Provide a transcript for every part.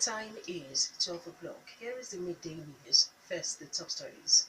time is 12 o'clock. Here is the midday news. First, the top stories.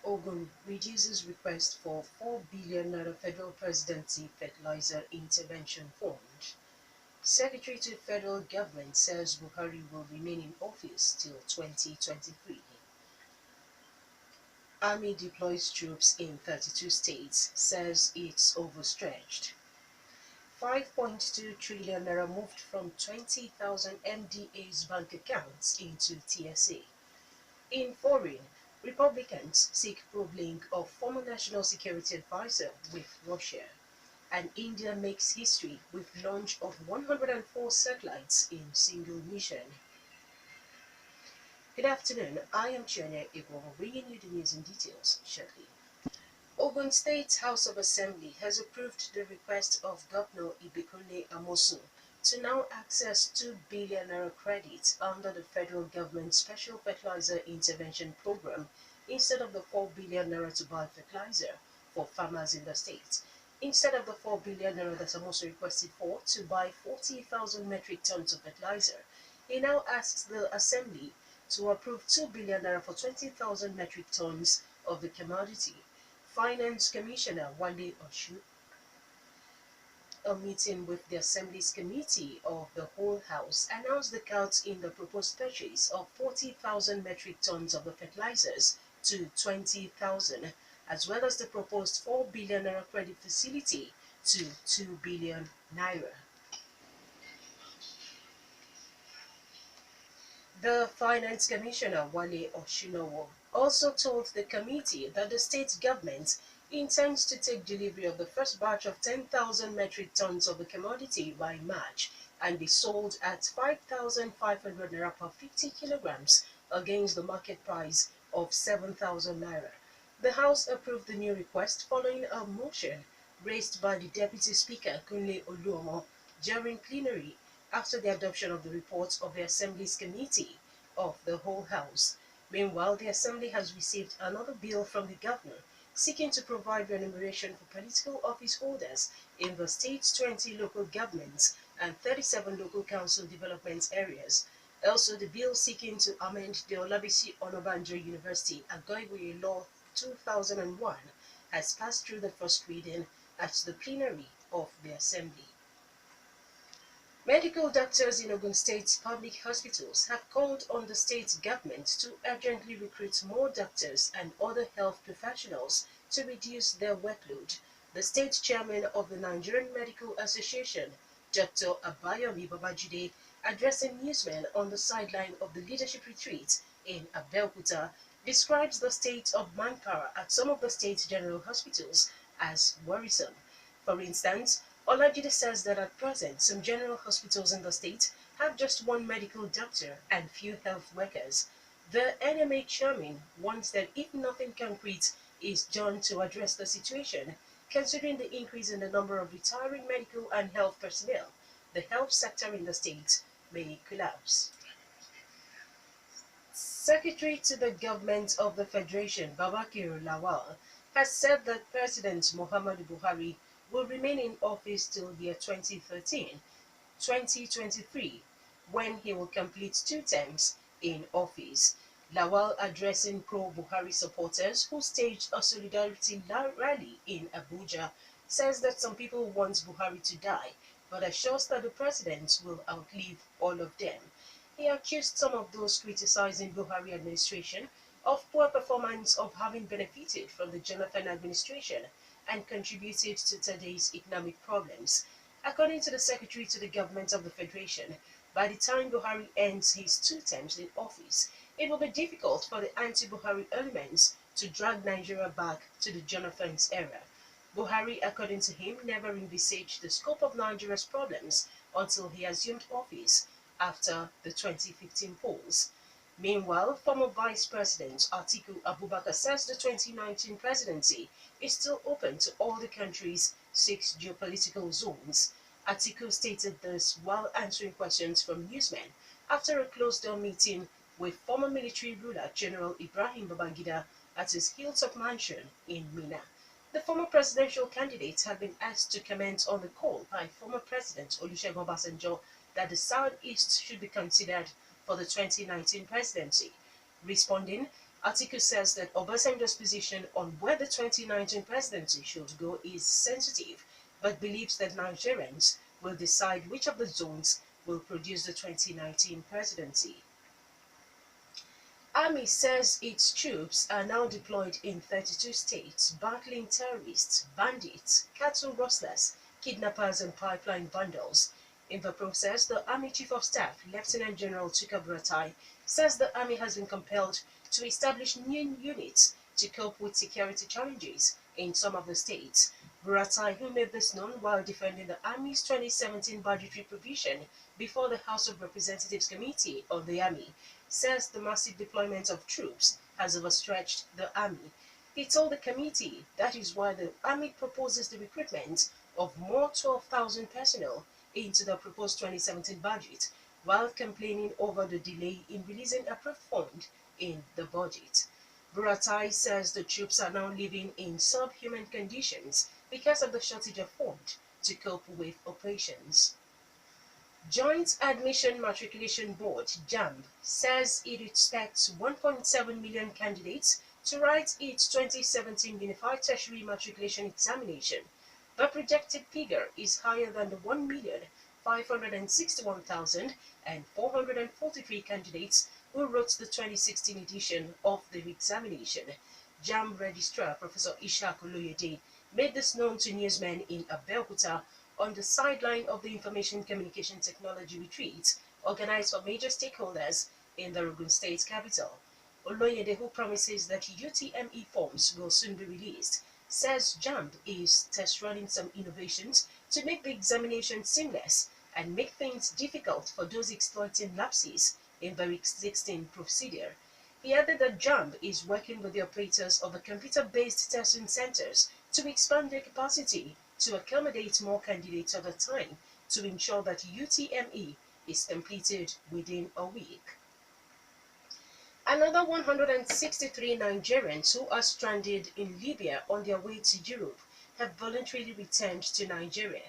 Ogun reduces request for 4 billion naira federal presidency fertilizer intervention fund. Secretary to federal government says Buhari will remain in office till 2023. Army deploys troops in 32 states, says it's overstretched. 5.2 trillion naira moved from 20,000 MDA's bank accounts into TSA. In foreign, Republicans seek probe of former National Security Advisor with Russia. And India makes history with launch of 104 satellites in single mission. Good afternoon, I am Chienye Egwuonwu, bringing you the news in details shortly. Ogun State House of Assembly has approved the request of Governor Ibikunle Amosun to now access 2 billion naira credit under the federal government Special Fertilizer Intervention Program instead of the 4 billion naira to buy fertilizer for farmers in the state. Instead of the 4 billion naira that Amosun requested for to buy 40,000 metric tons of fertilizer, he now asks the Assembly to approve 2 billion naira for 20,000 metric tons of the commodity. Finance Commissioner Wale Oshu, a meeting with the Assembly's Committee of the Whole House, announced the cuts in the proposed purchase of 40,000 metric tons of the fertilizers to 20,000, as well as the proposed 4 billion naira credit facility to 2 billion naira. The Finance Commissioner, Wale Oshunowo, also told the committee that the state government intends to take delivery of the first batch of 10,000 metric tons of the commodity by March and be sold at 5,500 naira per 50 kilograms against the market price of 7,000 naira. The House approved the new request following a motion raised by the Deputy Speaker, Kunle Oluomo, during plenary after the adoption of the report of the Assembly's Committee of the Whole House. Meanwhile, the Assembly has received another bill from the Governor seeking to provide remuneration for political office holders in the state's 20 local governments and 37 local council development areas. Also, the bill seeking to amend the Olabisi Onabanjo University Agoiwe Law 2001 has passed through the first reading at the plenary of the Assembly. Medical doctors in Ogun State's public hospitals have called on the state government to urgently recruit more doctors and other health professionals to reduce their workload. The state chairman of the Nigerian Medical Association, Dr. Abayomi Babajide, addressing newsmen on the sideline of the leadership retreat in Abeokuta, describes the state of manpower at some of the state's general hospitals as worrisome. For instance, Olajide says that at present, some general hospitals in the state have just one medical doctor and few health workers. The NMA chairman wants that if nothing concrete is done to address the situation, considering the increase in the number of retiring medical and health personnel, the health sector in the state may collapse. Secretary to the government of the Federation, Babakir Lawal, has said that President Muhammadu Buhari will remain in office till the year 2023, when he will complete 2 terms in office. Lawal, addressing pro-Buhari supporters who staged a solidarity rally in Abuja, says that some people want Buhari to die, but assures that the president will outlive all of them. He accused some of those criticizing Buhari administration of poor performance of having benefited from the Jonathan administration and contributed to today's economic problems. According to the Secretary to the Government of the Federation, by the time Buhari ends his 2 terms in office, it will be difficult for the anti-Buhari elements to drag Nigeria back to the Jonathan's era. Buhari, according to him, never envisaged the scope of Nigeria's problems until he assumed office after the 2015 polls. Meanwhile, former Vice President Atiku Abubakar says the 2019 presidency is still open to all the country's 6 geopolitical zones. Atiku stated this while answering questions from newsmen after a closed-door meeting with former military ruler General Ibrahim Babangida at his Hilltop mansion in Minna. The former presidential candidate had been asked to comment on the call by former President Olusegun Obasanjo that the Southeast should be considered for the 2019 presidency. Responding, Atiku says that Obasanjo's position on where the 2019 presidency should go is sensitive, but believes that Nigerians will decide which of the zones will produce the 2019 presidency. Army says its troops are now deployed in 32 states, battling terrorists, bandits, cattle rustlers, kidnappers, and pipeline vandals. In the process, the Army Chief of Staff, Lieutenant General Tuka Buratai, says the Army has been compelled to establish new units to cope with security challenges in some of the states. Buratai, who made this known while defending the Army's 2017 budgetary provision before the House of Representatives Committee on the Army, says the massive deployment of troops has overstretched the Army. He told the committee that is why the Army proposes the recruitment of more 12,000 personnel into the proposed 2017 budget, while complaining over the delay in releasing approved fund in the budget. Buratai says the troops are now living in subhuman conditions because of the shortage of funds to cope with operations. Joint Admission Matriculation Board (JAMB) says it expects 1.7 million candidates to write its 2017 Unified Tertiary Matriculation Examination. The projected figure is higher than the 1,561,443 candidates who wrote the 2016 edition of the examination. JAMB Registrar Professor Ishaq Oloyede made this known to newsmen in Abeokuta on the sideline of the Information Communication Technology Retreat organized for major stakeholders in the Ogun State capital. Oloyede, who promises that UTME forms will soon be released, says JAMB is test running some innovations to make the examination seamless and make things difficult for those exploiting lapses in the existing procedure. He added that JAMB is working with the operators of the computer-based testing centers to expand their capacity to accommodate more candidates at a time to ensure that UTME is completed within a week. Another 163 Nigerians who are stranded in Libya on their way to Europe have voluntarily returned to Nigeria.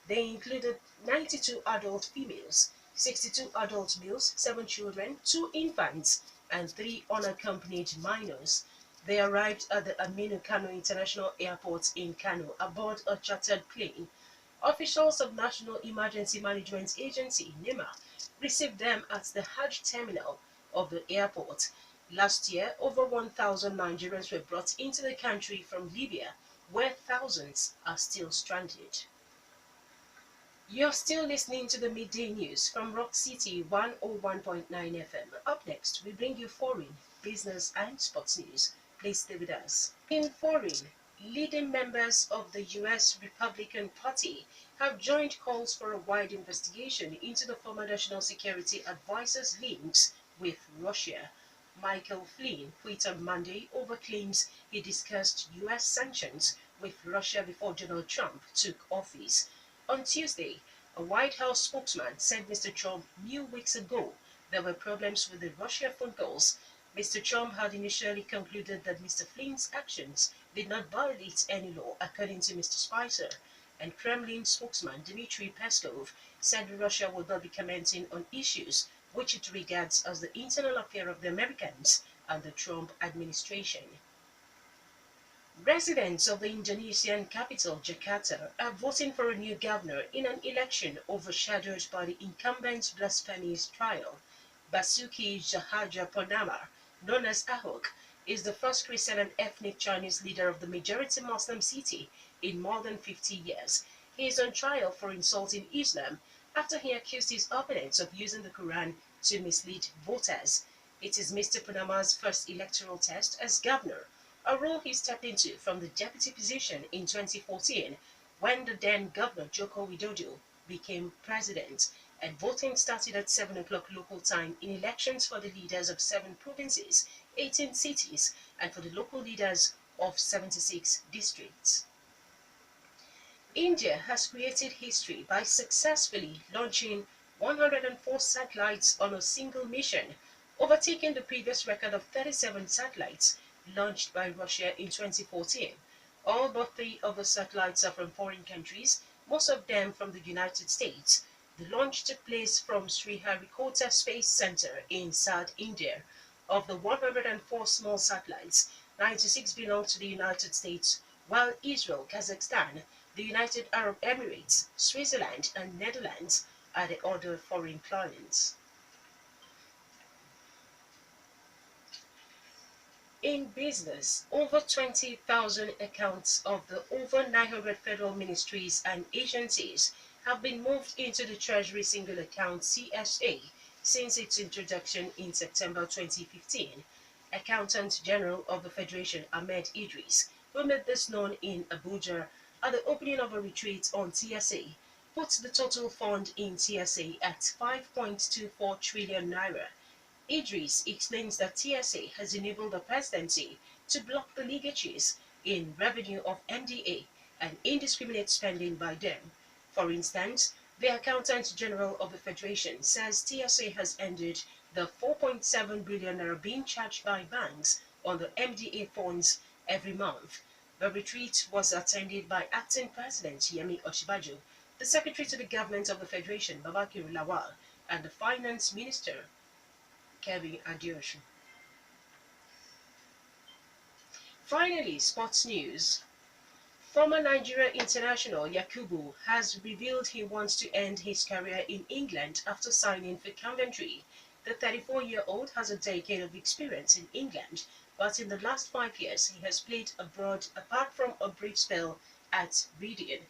They included 92 adult females, 62 adult males, 7 children, 2 infants, and 3 unaccompanied minors. They arrived at the Aminu Kano International Airport in Kano aboard a chartered plane. Officials of National Emergency Management Agency (NEMA) received them at the Hajj terminal of the airport. Last year, over 1,000 Nigerians were brought into the country from Libya, where thousands are still stranded. You're still listening to the Midday News from Rock City 101.9 FM. Up next, we bring you foreign, business, and sports news. Please stay with us. In foreign, leading members of the U.S. Republican Party have joined calls for a wide investigation into the former National Security Advisor's links with Russia. Michael Flynn quit on Monday over claims he discussed U.S. sanctions with Russia before Donald Trump took office. On Tuesday, a White House spokesman said Mr. Trump knew weeks ago there were problems with the Russia phone calls. Mr. Trump had initially concluded that Mr. Flynn's actions did not violate any law, according to Mr. Spicer, and Kremlin spokesman Dmitry Peskov said Russia would not be commenting on issues which it regards as the internal affair of the Americans and the Trump administration. Residents of the Indonesian capital, Jakarta, are voting for a new governor in an election overshadowed by the incumbent's blasphemy trial. Basuki Cahayapurnama, known as Ahok, is the first Christian and ethnic Chinese leader of the majority Muslim city in more than 50 years. He is on trial for insulting Islam after he accused his opponents of using the Quran to mislead voters. It is Mr. Purnama's first electoral test as governor, a role he stepped into from the deputy position in 2014 when the then Governor Joko Widodo became president, and voting started at 7 o'clock local time in elections for the leaders of 7 provinces, 18 cities, and for the local leaders of 76 districts. India has created history by successfully launching 104 satellites on a single mission, overtaking the previous record of 37 satellites launched by Russia in 2014. All but three of the satellites are from foreign countries, most of them from the United States. The launch took place from Sriharikota Space Center in South India. Of the 104 small satellites, 96 belong to the United States, while Israel, Kazakhstan, the United Arab Emirates, Switzerland, and Netherlands are the other foreign clients. In business, over 20,000 accounts of the over 900 federal ministries and agencies have been moved into the Treasury Single Account CSA since its introduction in September 2015. Accountant General of the Federation Ahmed Idris, who made this known in Abuja at the opening of a retreat on TSA, puts the total fund in TSA at 5.24 trillion naira. Idris explains that TSA has enabled the presidency to block the leakages in revenue of MDA and indiscriminate spending by them. For instance, the Accountant General of the Federation says TSA has ended the 4.7 billion naira being charged by banks on the MDA funds every month. The retreat was attended by Acting President Yemi Oshibajo, the Secretary to the Government of the Federation Babakir Lawal, and the Finance Minister Kevin Adeosun. Finally, sports news. Former Nigeria international Yakubu has revealed he wants to end his career in England after signing for Coventry. The 34-year-old has a decade of experience in England, but in the last 5 years he has played abroad apart from a brief spell at Reading.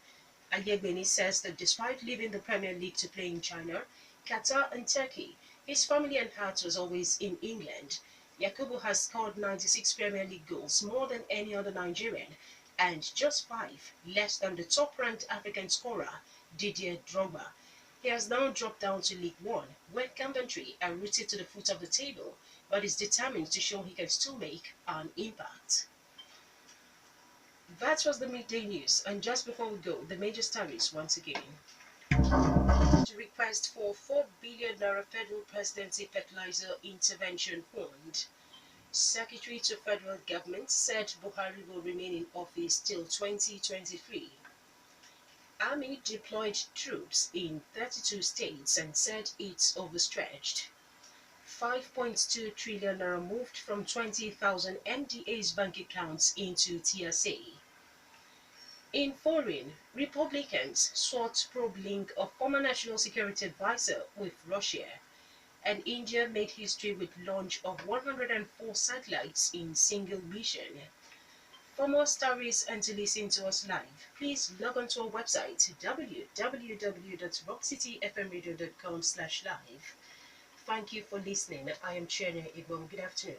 Ayegbeni says that despite leaving the Premier League to play in China, Qatar and Turkey, his family and heart was always in England. Yakubu has scored 96 Premier League goals, more than any other Nigerian, and just 5 less than the top-ranked African scorer, Didier Drogba. He has now dropped down to League One, where Coventry are rooted to the foot of the table, but is determined to show he can still make an impact. That was the midday news, and just before we go, the major stories once again. To request for 4 billion naira federal presidency fertilizer intervention fund. Secretary to Federal Government said Buhari will remain in office till 2023. Army deployed troops in 32 states and said it's overstretched. 5.2 trillion naira moved from 20,000 MDA's bank accounts into TSA. In foreign, Republicans sought probe link of former National Security Advisor with Russia. And India made history with launch of 104 satellites in single mission. For more stories and to listen to us live, please log on to our website www.rockcityfmradio.com/live. Thank you for listening. I am Chienye Egwuonwu. Good afternoon.